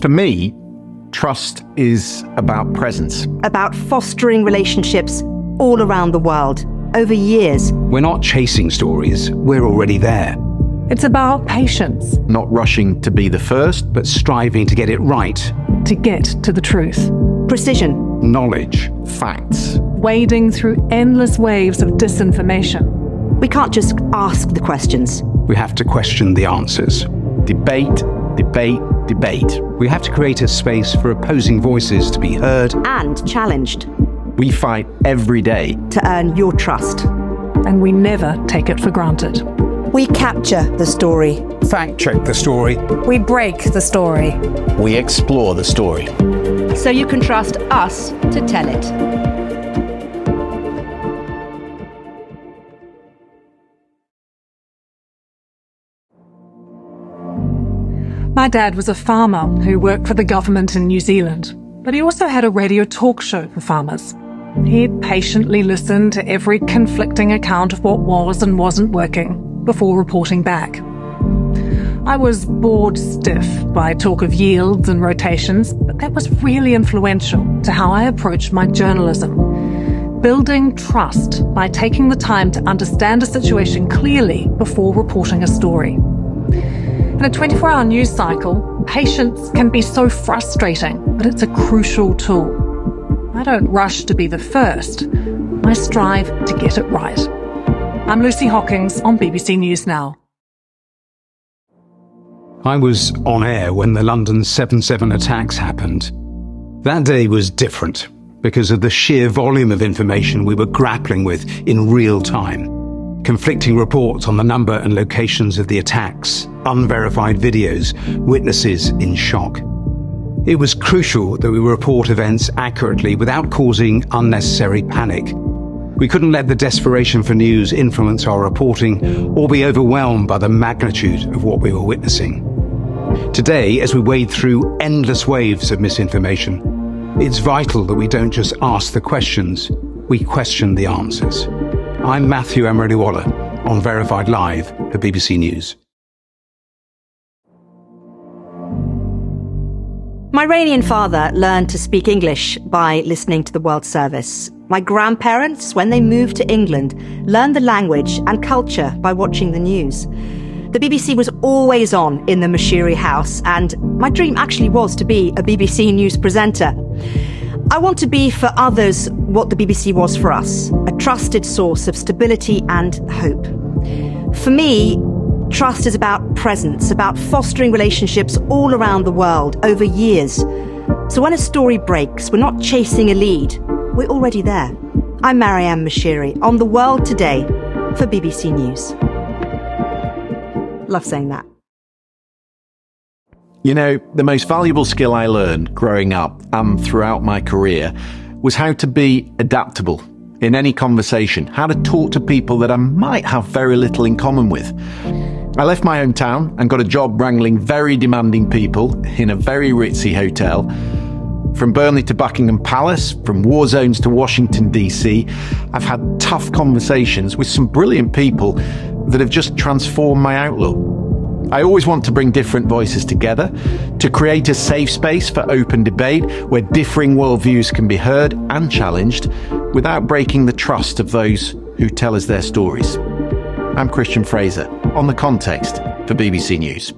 For me, trust is about presence. About fostering relationships all around the world, over years. We're not chasing stories, we're already there. It's about patience. Not rushing to be the first, But striving to get it right. To get to the truth. Precision. Knowledge. facts. Wading through endless waves of disinformation. We can't just ask the questions. We have to question the answers. Debate, debate, debate. We have to create a space for opposing voices to be heard. And challenged. We fight every day To earn your trust. And we never take it for granted. We capture the story. Fact check the story. We break the story. We explore the story. So you can trust us to tell it. My dad was a farmer who worked for the government in New Zealand, but he also had a radio talk show for farmers. He'd patiently listen to every conflicting account of what was and wasn't working before reporting back. I was bored stiff by talk of yields and rotations, but that was really influential to how I approached my journalism. Building trust by taking the time to understand a situation clearly before reporting a story. In a 24-hour news cycle, patience can be so frustrating, but it's a crucial tool. I don't rush to be the first. I strive to get it right. I'm Lucy Hockings on BBC News Now. I was on air when the London 7/7 attacks happened. That day was different because of the sheer volume of information we were grappling with in real time. Conflicting reports on the number and locations of the attacks, unverified videos, witnesses in shock. It was crucial that we report events accurately without causing unnecessary panic. We couldn't let the desperation for news influence our reporting or be overwhelmed by the magnitude of what we were witnessing. Today, as we wade through endless waves of misinformation, it's vital that we don't just ask the questions, we question the answers. I'm Matthew Amroliwala on Verified Live for BBC News. My Iranian father learned to speak English by listening to the World Service. My grandparents, when they moved to England, learned the language and culture by watching the news. The BBC was always on in the Moshiri house, and my dream actually was to be a BBC News presenter. I want to be for others what the BBC was for us, a trusted source of stability and hope. For me, trust is about presence, about fostering relationships all around the world over years. So when a story breaks, we're not chasing a lead, we're already there. I'm Maryam Moshiri on The World Today for BBC News. Love saying that. You know, the most valuable skill I learned growing up and throughout my career was how to be adaptable in any conversation, how to talk to people that I might have very little in common with. I left my hometown and got a job wrangling very demanding people in a very ritzy hotel. From Burnley to Buckingham Palace, from war zones to Washington, DC, I've had tough conversations with some brilliant people that have just transformed my outlook. I always want to bring different voices together, to create a safe space for open debate where differing worldviews can be heard and challenged without breaking the trust of those who tell us their stories. I'm Christian Fraser on The Context for BBC News.